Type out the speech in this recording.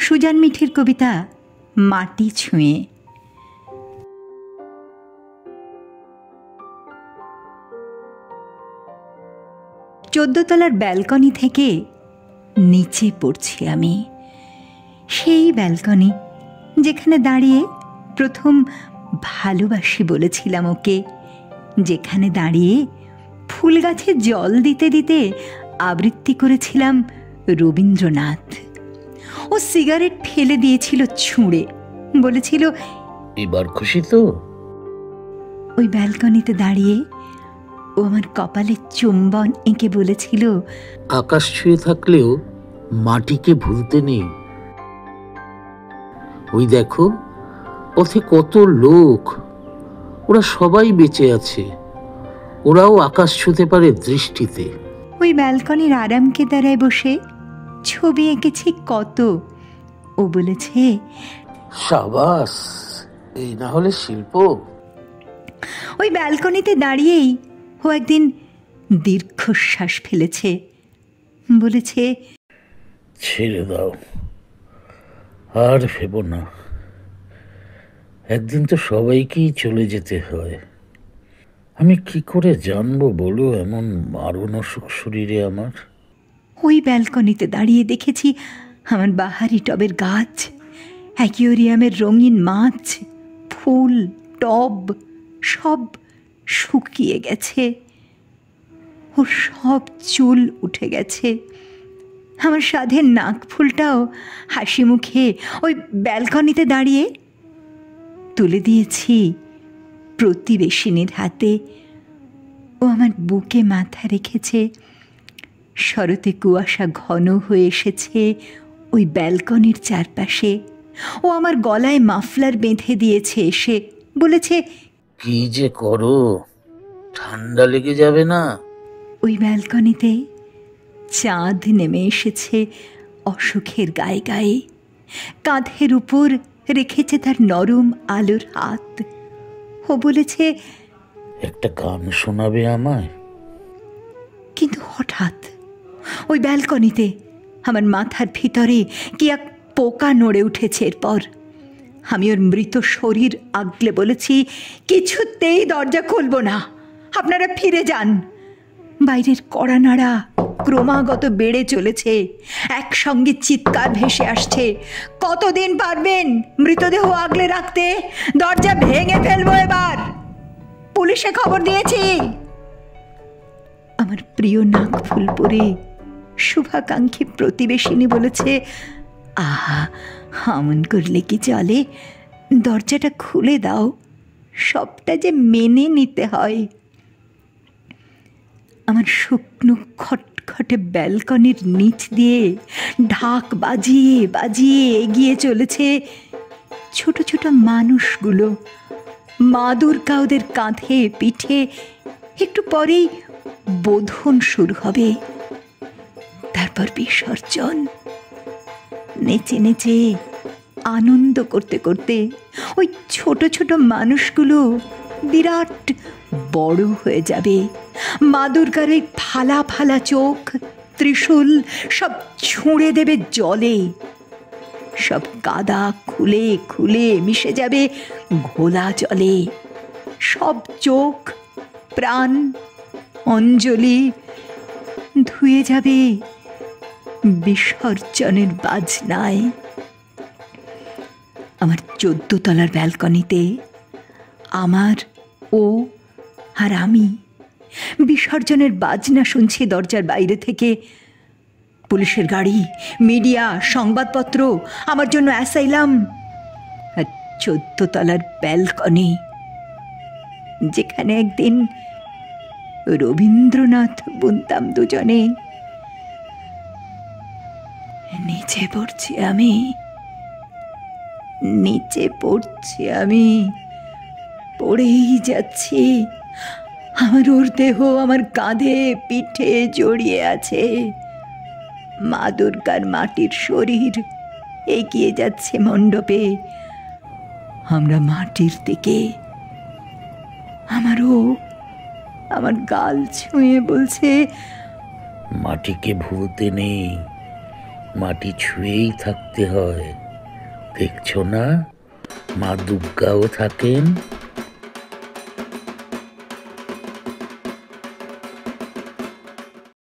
Suzanne মিঠির কবিতা মাটি ছুঁয়ে। চোদ্দতলার balcony থেকে নিচে পড়ছি আমি। সেই ব্যালকনি যেখানে দাঁড়িয়ে প্রথম ভালোবাসি বলেছিলাম ওকে, যেখানে দাঁড়িয়ে ফুল গাছে জল দিতে দিতে আবৃত্তি করেছিলাম রবীন্দ্রনাথ। ও সিগারেট ফেলে দিয়েছিল ছুঁড়ে, বলেছিল এবার খুশি তো। ওই ব্যালকনিতে দাঁড়িয়ে ও আমার কপালে চুম্বন এঁকে বলেছিল, আকাশ ছুঁয়ে থাকলেও মাটিকে ভুলতে নেই। ওই দেখো পথে কত লোক, ওরা সবাই বেঁচে আছে, ওরাও আকাশ ছুঁতে পারে দৃষ্টিতে। ওই ব্যালকনির আরাম কেদারায় বসে ছবি এঁকেছি কত। ও বলেছে, সাবাস, এই না হলে শিল্প। ওই ব্যালকনিতে দাঁড়িয়েই ও একদিন দীর্ঘশ্বাস ফেলেছে, বলেছে, ছেড়ে দাও, আর ভেবো না, একদিন তো সবাইকেই চলে যেতে হয়। আমি কি করে জানবো বলো এমন মারণ অসুখ শরীরে আমার। ওই ব্যালকনিতে দাঁড়িয়ে দেখেছি আমার বাহারি টবের গাছ, অ্যাকুয়ারিয়ামের রঙিন মাছ, ফুল, টব সব শুকিয়ে গেছে, ওর সব চুল উঠে গেছে। আমার সাধের নাক ফুলটাও হাসি মুখে ওই ব্যালকনিতে দাঁড়িয়ে তুলে দিয়েছি প্রতিবেশিনীর হাতে। ও আমার বুকে মাথা রেখেছে। শরতে কুয়াশা ঘন হয়ে এসেছে ওই ব্যালকনির চারপাশে। ও আমার গলায় মাফলার বেঁধে দিয়েছে এসে, বলেছে, কি যে করো, ঠান্ডা লেগে যাবে না। ওই ব্যালকনিতে চাঁদ নেমে এসেছে অসুখের গায়ে গায়ে, কাঁধের উপর রেখেছে তার নরম আলোর হাত। ও বলেছে, একটা গান শোনাবে আমায়। কিন্তু হঠাৎ ওই ব্যালকনিতে আমার মাথার ভিতরে কি এক পোকা নড়ে উঠেছে। এরপর আমি ওর মৃত শরীর আগলে বলেছি, কিছুতেই দরজা খুলব না, আপনারা ফিরে যান। বাইরের কড়া নাড়া ক্রমাগত বেড়ে চলেছে, একসঙ্গে চিৎকার ভেসে আসছে, কতদিন পারবেন মৃতদেহ আগলে রাখতে? দরজা ভেঙে ফেলবো এবার, পুলিশে খবর দিয়েছি। আমার প্রিয় নাক ফুল পরে শুভাকাঙ্ক্ষী প্রতিবেশিনী বলেছে, আহা, আমন করলে কি চলে, দরজাটা খুলে দাও, সবটা যে মেনে নিতে হয়। আমার শুকনো খটখটে ব্যালকনির নিচ দিয়ে ঢাক বাজিয়ে বাজিয়ে এগিয়ে চলেছে ছোট ছোট মানুষগুলো। মা দুর্গা ওদের কাঁধে পিঠে। একটু পরেই বোধন শুরু হবে, তারপর বিসর্জন। নেচে নেচে আনন্দ করতে করতে ওই ছোট ছোট মানুষগুলো বিরাট বড় হয়ে যাবে। মা দুর্গার ওই ফালা ফালা চোখ, ত্রিশূল সব ছুঁড়ে দেবে জলে, সব কাদা খুলে খুলে মিশে যাবে ঘোলা জলে। সব চোখ, প্রাণ, অঞ্জলি ধুয়ে যাবে বিসর্জনের বাজনায়। আমার 14 তলার ব্যালকনিতে আমার, ও আর আমি বিসর্জনের বাজনা শুনছি দরজার বাইরে থেকে। পুলিশের গাড়ি, মিডিয়া, সংবাদপত্র, আমার জন্য অ্যাসাইলাম। আর 14 তলার ব্যালকনি, যেখানে একদিন রবীন্দ্রনাথ বুনতাম দুজনে। নিচে পড়ছি আমি, নিচে পড়ছি আমি, পড়েই যাচ্ছি। আমার ওর দেহ আমার কাঁধে পিঠে জড়িয়ে আছে। মা দুর্গার মাটির শরীর এগিয়ে যাচ্ছে মণ্ডপে, আমরা মাটির দিকে। আমারও আমার গাল ছুঁয়ে বলছে, মাটিকে ভুলতে নেই, মাটি ছুঁয়েই থাকতে হয়। দেখছো না, মা দুর্গাও থাকেন